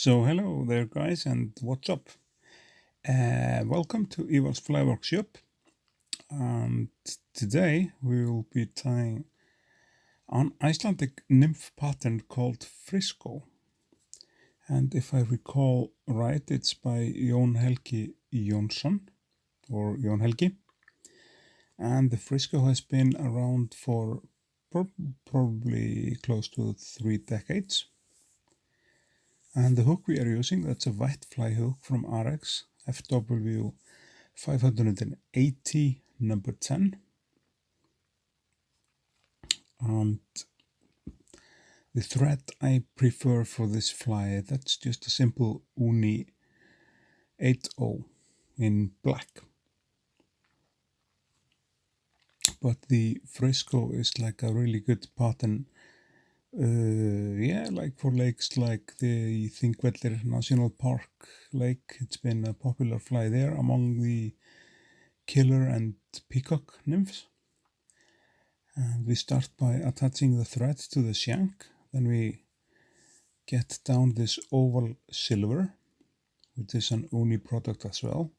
So hello there guys, and what's up? Welcome to Ívar's Fly Workshop, and today we will be tying an Icelandic nymph pattern called Friskó. And if I recall right, it's by Jón Helgi Jónsson, or Jón Helgi. And the Friskó has been around for probably close to 3 decades. And the hook we are using, that's a white fly hook from Ahrex, FW 580 number 10. And the thread I prefer for this fly, that's just a simple Uni 80 in black. But the Friskó is like a really good pattern, like for lakes like the Þingvellir National Park lake. It's been a popular fly there among the killer and peacock nymphs. And we start by attaching the thread to the shank. Then we get down this oval silver, which is an Uni product as well.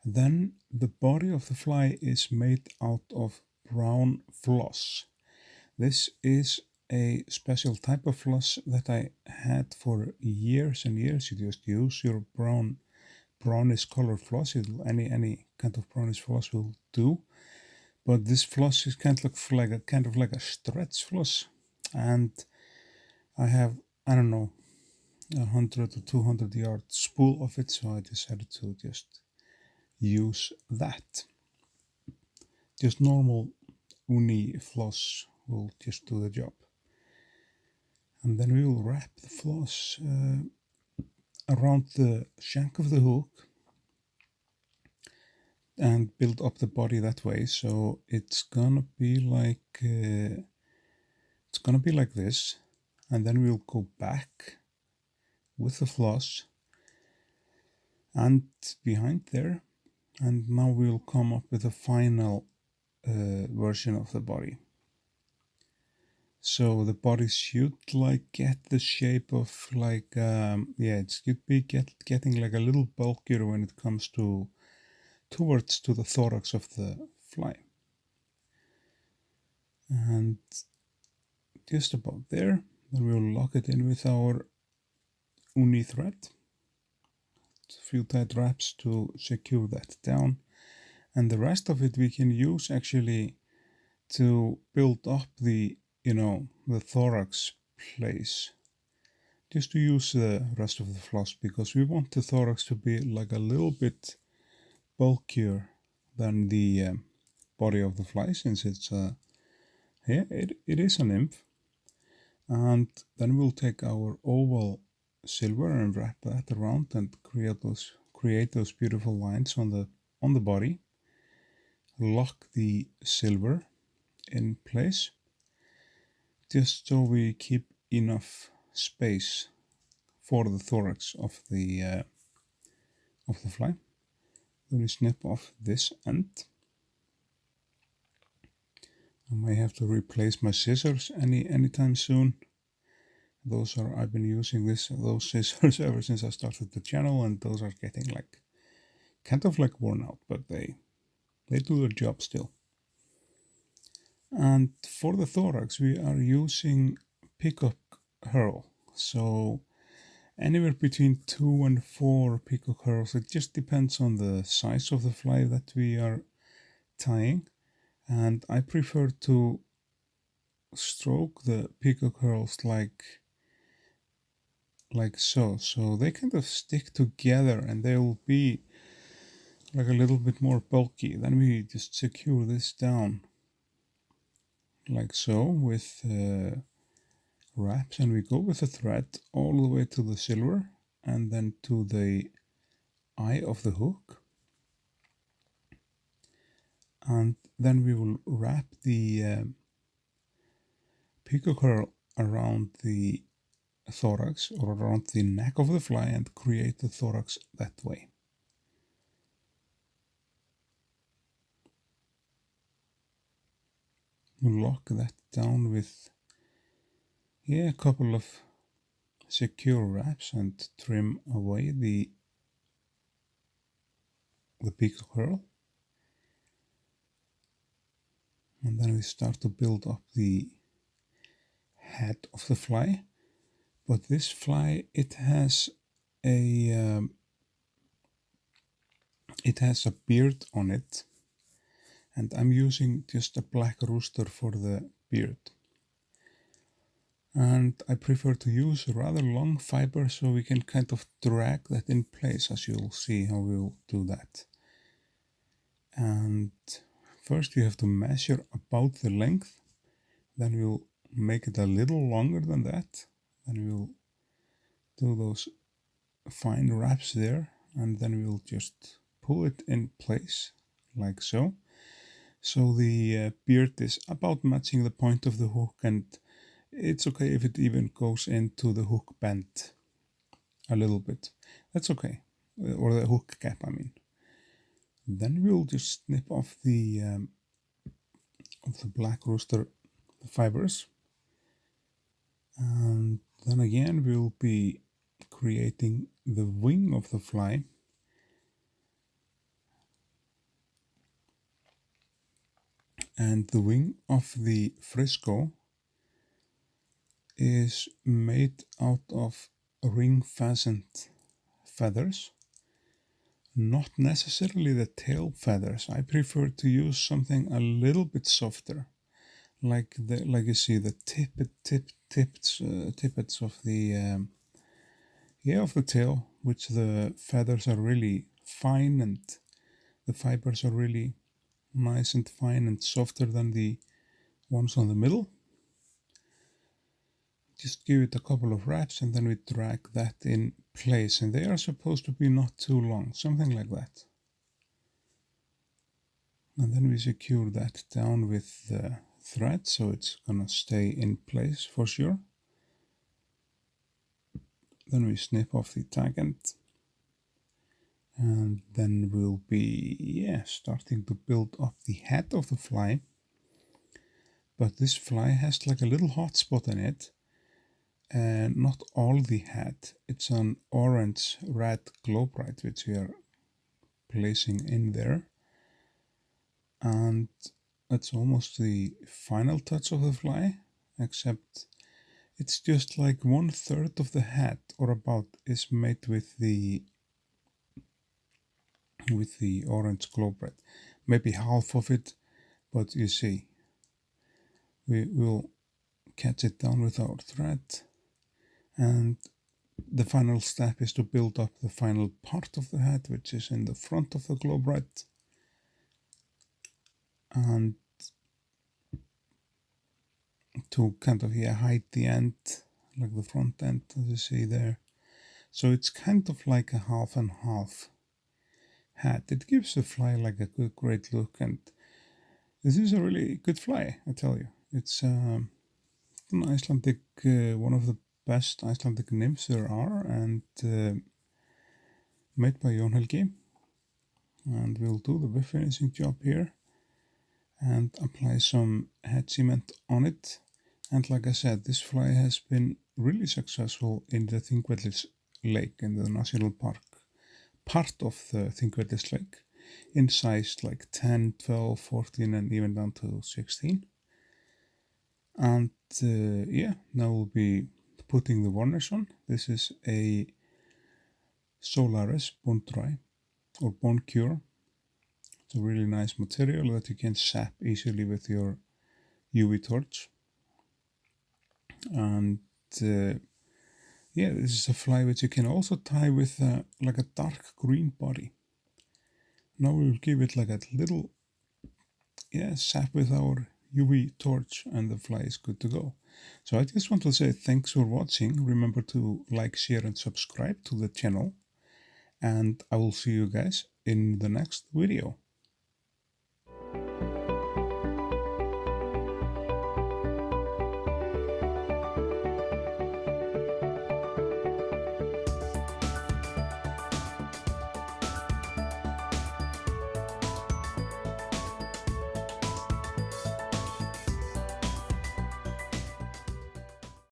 Then the body of the fly is made out of brown floss. This is a special type of floss that I had for years and years. You just use your brownish color floss. Any kind of brownish floss will do. But this floss is kind of like a stretch floss, and I have, I don't know, 100 or 200 yard spool of it, so I decided to just use that. Just normal Uni floss will just do the job. And then we will wrap the floss around the shank of the hook and build up the body that way. So it's gonna be like this, and then we'll go back with the floss and behind there, and now we'll come up with a final version of the body. So the body should like get the shape of like it should be getting like a little bulkier when it comes towards the thorax of the fly, and just about there. Then we'll lock it in with our Uni thread. A few tight wraps to secure that down, and the rest of it we can use actually to build up the thorax place. Just to use the rest of the floss, because we want the thorax to be like a little bit bulkier than the body of the fly, since it's it is a nymph. And then we'll take our oval silver and wrap that around and create those beautiful lines on the body. Lock the silver in place, just so we keep enough space for the thorax of the fly. Then we snip off this end. I may have to replace my scissors anytime soon. I've been using those scissors ever since I started the channel, and those are getting like kind of like worn out, but they do their job still. And for the thorax we are using peacock hearl, so anywhere between 2 and 4 peacock hearls. It just depends on the size of the fly that we are tying, and I prefer to stroke the peacock hearls like so they kind of stick together and they will be like a little bit more bulky. Then we just secure this down like so with wraps, and we go with the thread all the way to the silver and then to the eye of the hook, and then we will wrap the peacock hearl around the thorax or around the neck of the fly and create the thorax that way. We'll lock that down with a couple of secure wraps and trim away the peacock hearl. And then we start to build up the head of the fly. But this fly, it has a beard on it, and I'm using just a black rooster for the beard. And I prefer to use rather long fiber so we can kind of drag that in place, as you'll see how we'll do that. And first you have to measure about the length, then we'll make it a little longer than that, then we'll do those fine wraps there, and then we'll just pull it in place like so. So the beard is about matching the point of the hook, and it's okay if it even goes into the hook bend a little bit. That's okay, or the hook gap, I mean. Then we'll just snip off the black rooster fibers, and then again we'll be creating the wing of the fly. And the wing of the Friskó is made out of ring pheasant feathers, not necessarily the tail feathers. I prefer to use something a little bit softer, like you see the tippets of the of the tail, which the feathers are really fine and the fibers are really nice and fine and softer than the ones on the middle. Just give it a couple of wraps and then we drag that in place, and they are supposed to be not too long, something like that. And then we secure that down with the thread so it's gonna stay in place for sure. Then we snip off the tag end, and then we'll be starting to build up the head of the fly. But this fly has like a little hot spot in it, and not all the head. It's an orange-red Globrite which we are placing in there, and that's almost the final touch of the fly, except it's just like 1/3 of the head or about is made with the orange Globrite, maybe half of it, but you see, we will catch it down with our thread. And the final step is to build up the final part of the head, which is in the front of the Globrite. And to kind of hide the end, like the front end, as you see there. So it's kind of like a half and half head. It gives the fly like a great look, and this is a really good fly, I tell you. It's an Icelandic, one of the best Icelandic nymphs there are, and made by Jón Helgi. And we'll do the finishing job here and apply some head cement on it. And like I said, this fly has been really successful in the Þingvellir lake, in the national park, part of the Þingvellir lake, in size like 10, 12, 14 and even down to 16. And now we'll be putting the varnish on. This is a Solarez Bone Dry or Bone Cure. It's a really nice material that you can sap easily with your UV torch. And this is a fly which you can also tie with like a dark green body. Now we will give it like a little sap with our UV torch, and the fly is good to go. So I just want to say thanks for watching. Remember to like, share and subscribe to the channel, and I will see you guys in the next video.